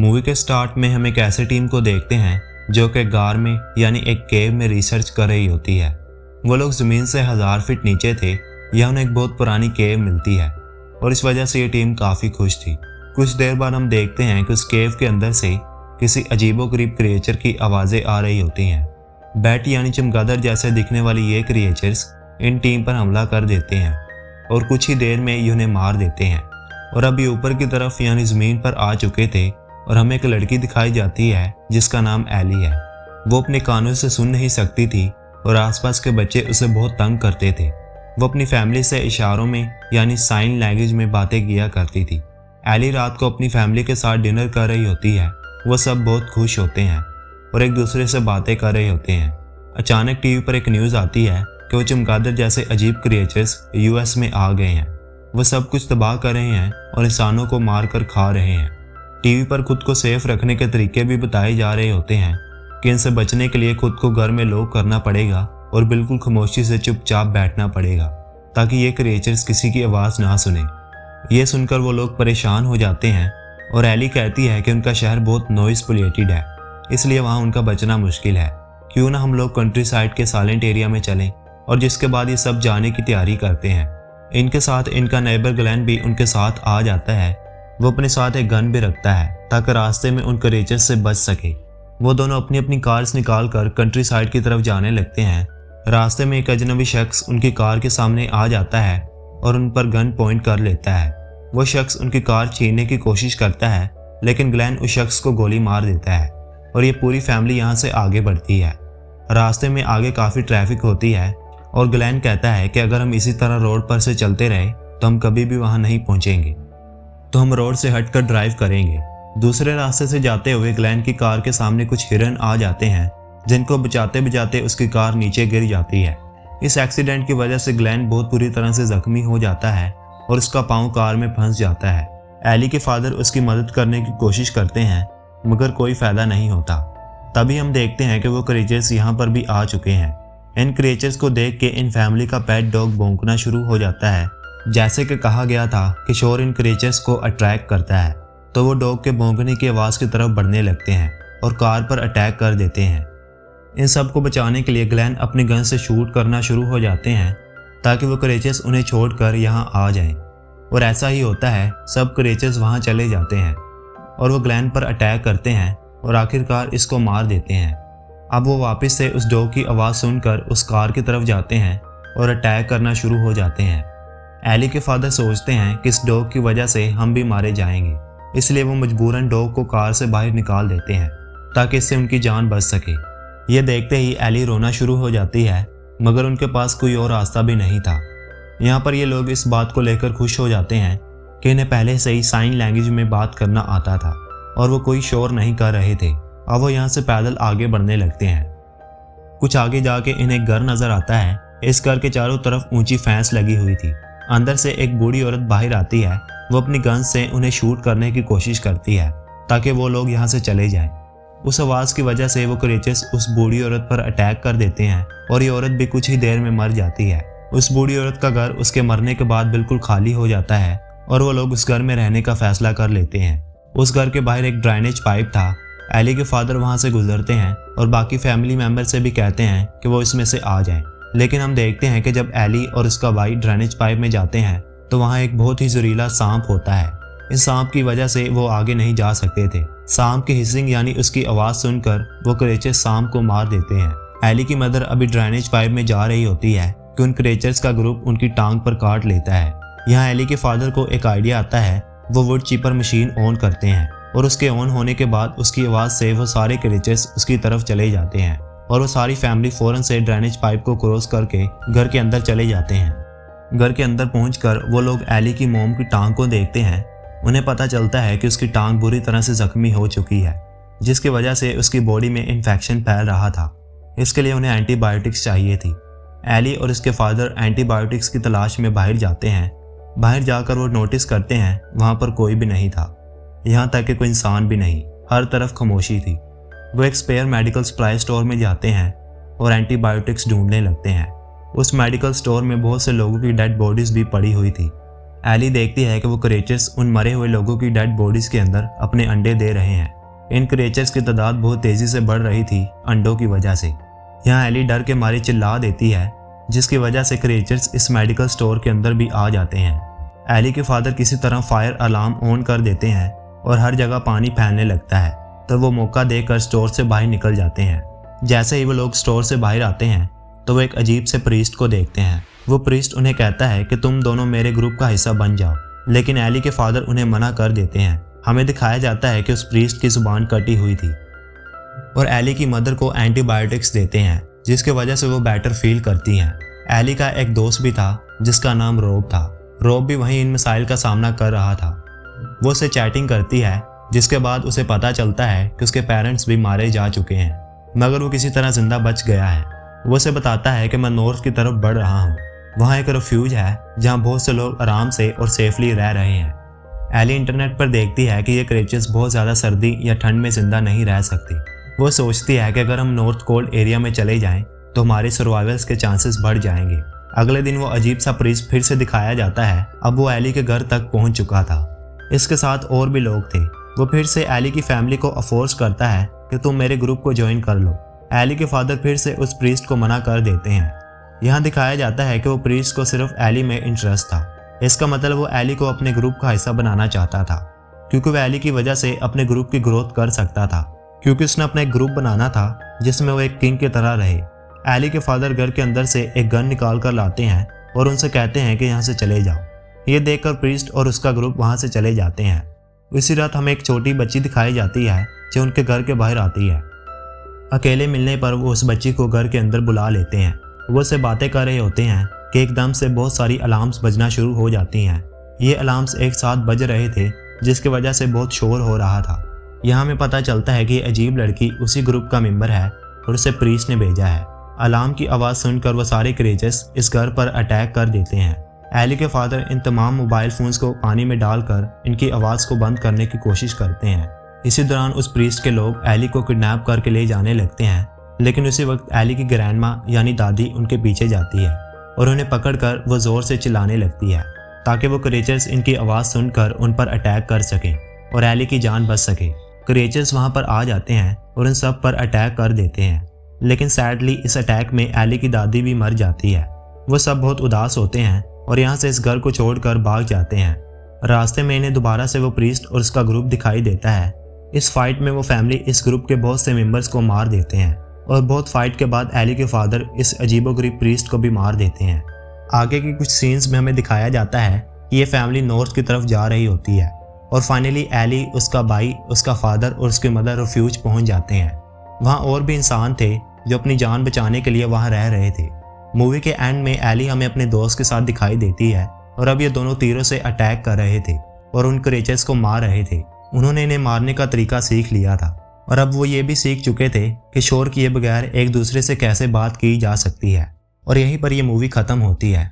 Movie के start में हम एक ऐसे टीम को देखते हैं जो कि गार में यानी एक केव में रिसर्च कर रही होती है। वो लोग ज़मीन से 1000 फीट नीचे थे। यह उन्हें एक बहुत पुरानी केव मिलती है और इस वजह से ये टीम काफ़ी खुश थी। कुछ देर बाद हम देखते हैं कि उस केव के अंदर से किसी अजीबोगरीब क्रिएचर की आवाज़ें आ रही होती हैं। बैट यानी चमगादड़ जैसे दिखने वाली ये क्रिएचर्स इन टीम पर हमला कर देते हैं और कुछ ही देर में ये उन्हें मार देते हैं। और अभी ऊपर की तरफ यानी ज़मीन पर आ चुके थे और हमें एक लड़की दिखाई जाती है जिसका नाम एली है। वो अपने कानों से सुन नहीं सकती थी और आसपास के बच्चे उसे बहुत तंग करते थे। वो अपनी फैमिली से इशारों में यानी साइन लैंग्वेज में बातें किया करती थी। एली रात को अपनी फैमिली के साथ डिनर कर रही होती है। वो सब बहुत खुश होते हैं और एक दूसरे से बातें कर रहे होते हैं। अचानक टीवी पर एक न्यूज़ आती है कि वो चमगादड़ जैसे अजीब क्रिएचर्स यूएस में आ गए हैं। वो सब कुछ तबाह कर रहे हैं और इंसानों को मार कर खा रहे हैं। टीवी पर खुद को सेफ रखने के तरीके भी बताए जा रहे होते हैं कि इनसे बचने के लिए खुद को घर में लॉक करना पड़ेगा और बिल्कुल खामोशी से चुपचाप बैठना पड़ेगा ताकि ये क्रिएचर्स किसी की आवाज़ ना सुने। ये सुनकर वो लोग परेशान हो जाते हैं और एली कहती है कि उनका शहर बहुत नॉइस पोल्यूटेड है, इसलिए वहाँ उनका बचना मुश्किल है। क्यों ना हम लोग कंट्री साइड के साइलेंट एरिया में चलें। और जिसके बाद ये सब जाने की तैयारी करते हैं। इनके साथ इनका नेबर ग्लेन भी उनके साथ आ जाता है। वो अपने साथ एक गन भी रखता है ताकि रास्ते में उन क्रिएचर्स से बच सके। वो दोनों अपनी अपनी कार्स निकाल कर कंट्री साइड की तरफ जाने लगते हैं। रास्ते में एक अजनबी शख्स उनकी कार के सामने आ जाता है और उन पर गन पॉइंट कर लेता है। वो शख्स उनकी कार छीनने की कोशिश करता है लेकिन ग्लेन उस शख्स को गोली मार देता है और ये पूरी फैमिली यहाँ से आगे बढ़ती है। रास्ते में आगे काफ़ी ट्रैफिक होती है और ग्लेन कहता है कि अगर हम इसी तरह रोड पर से चलते रहे तो हम कभी भी वहाँ नहीं पहुँचेंगे, तो हम रोड से हटकर ड्राइव करेंगे। दूसरे रास्ते से जाते हुए ग्लेन की कार के सामने कुछ हिरन आ जाते हैं जिनको बचाते बचाते उसकी कार नीचे गिर जाती है। इस एक्सीडेंट की वजह से ग्लेन बहुत बुरी तरह से जख्मी हो जाता है और उसका पाँव कार में फंस जाता है। एली के फादर उसकी मदद करने की कोशिश करते हैं मगर कोई फ़ायदा नहीं होता। तभी हम देखते हैं कि वो क्रिएचर्स यहाँ पर भी आ चुके हैं। इन क्रिएचर्स को देख के इन फैमिली का पेट डॉग भौंकना शुरू हो जाता है। जैसे कि कहा गया था कि शोर इन क्रिएचर्स को अट्रैक्ट करता है, तो वो डॉग के भौंकने की आवाज़ की तरफ बढ़ने लगते हैं और कार पर अटैक कर देते हैं। इन सब को बचाने के लिए ग्लेन अपनी गन से शूट करना शुरू हो जाते हैं ताकि वो क्रिएचर्स उन्हें छोड़कर यहाँ आ जाएं। और ऐसा ही होता है, सब क्रिएचर्स वहाँ चले जाते हैं और वो ग्लेन पर अटैक करते हैं और आखिरकार इसको मार देते हैं। अब वो वापस से उस डॉग की आवाज़ सुनकर उस कार की तरफ जाते हैं और अटैक करना शुरू हो जाते हैं। एली के फादर सोचते हैं कि इस डॉग की वजह से हम भी मारे जाएंगे, इसलिए वो मजबूरन डॉग को कार से बाहर निकाल देते हैं ताकि इससे उनकी जान बच सके। ये देखते ही एली रोना शुरू हो जाती है मगर उनके पास कोई और रास्ता भी नहीं था। यहाँ पर ये लोग इस बात को लेकर खुश हो जाते हैं कि इन्हें पहले से ही साइन लैंग्वेज में बात करना आता था और वो कोई शोर नहीं कर रहे थे। अब वो यहाँ से पैदल आगे बढ़ने लगते हैं। कुछ आगे जाके इन्हें एक घर नजर आता है। इस घर के चारों तरफ ऊंची फेंस लगी हुई थी। अंदर से एक बूढ़ी औरत बाहर आती है। वो अपनी गन से उन्हें शूट करने की कोशिश करती है ताकि वो लोग यहाँ से चले जाएं। उस आवाज़ की वजह से वो क्रिएचर्स उस बूढ़ी औरत पर अटैक कर देते हैं और ये औरत भी कुछ ही देर में मर जाती है। उस बूढ़ी औरत का घर उसके मरने के बाद बिल्कुल खाली हो जाता है और वो लोग उस घर में रहने का फैसला कर लेते हैं। उस घर के बाहर एक ड्रेनेज पाइप था। एली के फादर वहां से गुजरते हैं और बाकी फैमिली मेंबर से भी कहते हैं कि वो इसमें से आ जाएं। लेकिन हम देखते हैं कि जब एली और उसका भाई ड्रेनेज पाइप में जाते हैं तो वहाँ एक बहुत ही जहरीला सांप होता है। इस सांप की वजह से वो आगे नहीं जा सकते थे। सांप की हिसिंग यानी उसकी आवाज़ सुनकर वो क्रिएचर्स सांप को मार देते हैं। एली की मदर अभी ड्रेनेज पाइप में जा रही होती है कि उन क्रिएचर्स का ग्रुप उनकी टांग पर काट लेता है। यहाँ एली के फादर को एक आइडिया आता है। वो वुड चिपर मशीन ऑन करते हैं और उसके ऑन होने के बाद उसकी आवाज़ से वो सारे क्रिएचर्स उसकी तरफ चले जाते हैं और वो सारी फैमिली फ़ौरन से ड्रेनेज पाइप को क्रॉस करके घर के अंदर चले जाते हैं। घर के अंदर पहुंचकर वो लोग एली की मोम की टांग को देखते हैं। उन्हें पता चलता है कि उसकी टांग बुरी तरह से जख्मी हो चुकी है जिसकी वजह से उसकी बॉडी में इन्फेक्शन फैल रहा था। इसके लिए उन्हें एंटीबायोटिक्स चाहिए थी। एली और उसके फादर एंटीबायोटिक्स की तलाश में बाहर जाते हैं। बाहर जाकर वो नोटिस करते हैं वहाँ पर कोई भी नहीं था, यहाँ तक कि कोई इंसान भी नहीं। हर तरफ खामोशी थी। वो एक स्पेयर मेडिकल सप्लाई स्टोर में जाते हैं और एंटीबायोटिक्स ढूंढने लगते हैं। उस मेडिकल स्टोर में बहुत से लोगों की डेड बॉडीज भी पड़ी हुई थी। एली देखती है कि वो क्रिएचर्स उन मरे हुए लोगों की डेड बॉडीज के अंदर अपने अंडे दे रहे हैं। इन क्रिएचर्स की तादाद बहुत तेजी से बढ़ रही थी अंडों की वजह से। यहाँ एली डर के मारे चिल्ला देती है, जिसकी वजह से क्रिएचर्स इस मेडिकल स्टोर के अंदर भी आ जाते हैं। एली के फादर किसी तरह फायर अलार्म ऑन कर देते हैं और हर जगह पानी फैलने लगता है, तो वो मौका देकर स्टोर से बाहर निकल जाते हैं। जैसे ही वो लोग स्टोर से बाहर आते हैं तो वो एक अजीब से प्रीस्ट को देखते हैं। वो प्रीस्ट उन्हें कहता है कि तुम दोनों मेरे ग्रुप का हिस्सा बन जाओ, लेकिन एली के फादर उन्हें मना कर देते हैं। हमें दिखाया जाता है कि उस प्रीस्ट की जुबान कटी हुई थी और एली की मदर को एंटीबायोटिक्स देते हैं, जिसकी वजह से वो बेटर फील करती हैं। एली का एक दोस्त भी था जिसका नाम रोब था। रोब भी वहीं इन मसाइल का सामना कर रहा था। वो उससे चैटिंग करती है, जिसके बाद उसे पता चलता है कि उसके पेरेंट्स भी मारे जा चुके हैं, मगर वो किसी तरह जिंदा बच गया है। वो उसे बताता है कि मैं नॉर्थ की तरफ बढ़ रहा हूँ। वहाँ एक रेफ्यूज है जहाँ बहुत से लोग आराम से और सेफली रह रहे हैं। एली इंटरनेट पर देखती है कि ये क्रिएचर्स बहुत ज़्यादा सर्दी या ठंड में जिंदा नहीं रह सकती। वो सोचती है कि अगर हम नॉर्थ कोल्ड एरिया में चले जाएं तो हमारे सर्वाइवल्स के चांसेस बढ़ जाएंगे। अगले दिन वो अजीब सा प्रीस्ट फिर से दिखाया जाता है। अब वो एली के घर तक पहुंच चुका था। इसके साथ और भी लोग थे। वो फिर से एली की फैमिली को अफोर्स करता है कि तुम मेरे ग्रुप को ज्वाइन कर लो। एली के फादर फिर से उस प्रीस्ट को मना कर देते हैं। यहाँ दिखाया जाता है कि वो प्रीस्ट को सिर्फ एली में इंटरेस्ट था। इसका मतलब वो एली को अपने ग्रुप का हिस्सा बनाना चाहता था, क्योंकि वो एली की वजह से अपने ग्रुप की ग्रोथ कर सकता था, क्योंकि उसने अपना एक ग्रुप बनाना था जिसमें वो एक किंग की तरह रहे। एली के फादर घर के अंदर से एक गन निकाल कर लाते हैं और उनसे कहते हैं कि यहाँ से चले जाओ। ये देखकर प्रीस्ट और उसका ग्रुप वहाँ से चले जाते हैं। इसी रात हमें एक छोटी बच्ची दिखाई जाती है जो उनके घर के बाहर आती है। अकेले मिलने पर वो उस बच्ची को घर के अंदर बुला लेते हैं। वो उससे बातें कर रहे होते हैं कि एकदम से बहुत सारी अलार्म्स बजना शुरू हो जाती हैं। ये अलार्म्स एक साथ बज रहे थे, जिसकी वजह से बहुत शोर हो रहा था। यहाँ हमें पता चलता है कि अजीब लड़की उसी ग्रुप का मेंबर है और उसे प्रीस्ट ने भेजा है। अलार्म की आवाज़ सुनकर वो सारे क्रिएचर्स इस घर पर अटैक कर देते हैं। एली के फादर इन तमाम मोबाइल फ़ोन्स को पानी में डालकर इनकी आवाज़ को बंद करने की कोशिश करते हैं। इसी दौरान उस प्रीस्ट के लोग एली को किडनैप करके ले जाने लगते हैं, लेकिन उसी वक्त एली की ग्रैंडमा यानी दादी उनके पीछे जाती है और उन्हें पकड़कर वो ज़ोर से चिल्लाने लगती है ताकि वो क्रिएचर्स इनकी आवाज़ सुनकर उन पर अटैक कर सकें और एली की जान बच सके। क्रिएचर्स वहाँ पर आ जाते हैं और उन सब पर अटैक कर देते हैं, लेकिन सैडली इस अटैक में एली की दादी भी मर जाती है। वो सब बहुत उदास होते हैं और यहाँ से इस घर को छोड़कर भाग जाते हैं। रास्ते में इन्हें दोबारा से वो प्रीस्ट और उसका ग्रुप दिखाई देता है। इस फाइट में वो फैमिली इस ग्रुप के बहुत से मेंबर्स को मार देते हैं और बहुत फाइट के बाद एली के फादर इस अजीबोगरीब प्रीस्ट को भी मार देते हैं। आगे की कुछ सीन्स में हमें दिखाया जाता है कि ये फैमिली नॉर्थ की तरफ जा रही होती है और फाइनली एली, उसका भाई, उसका फादर और उसकी मदर रेफ्यूज पहुंच जाते हैं। वहाँ और भी इंसान थे जो अपनी जान बचाने के लिए वहाँ रह रहे थे। मूवी के एंड में एली हमें अपने दोस्त के साथ दिखाई देती है और अब ये दोनों तीरों से अटैक कर रहे थे और उन क्रिएचर्स को मार रहे थे। उन्होंने इन्हें मारने का तरीका सीख लिया था और अब वो ये भी सीख चुके थे कि शोर किए बगैर एक दूसरे से कैसे बात की जा सकती है। और यहीं पर यह मूवी ख़त्म होती है।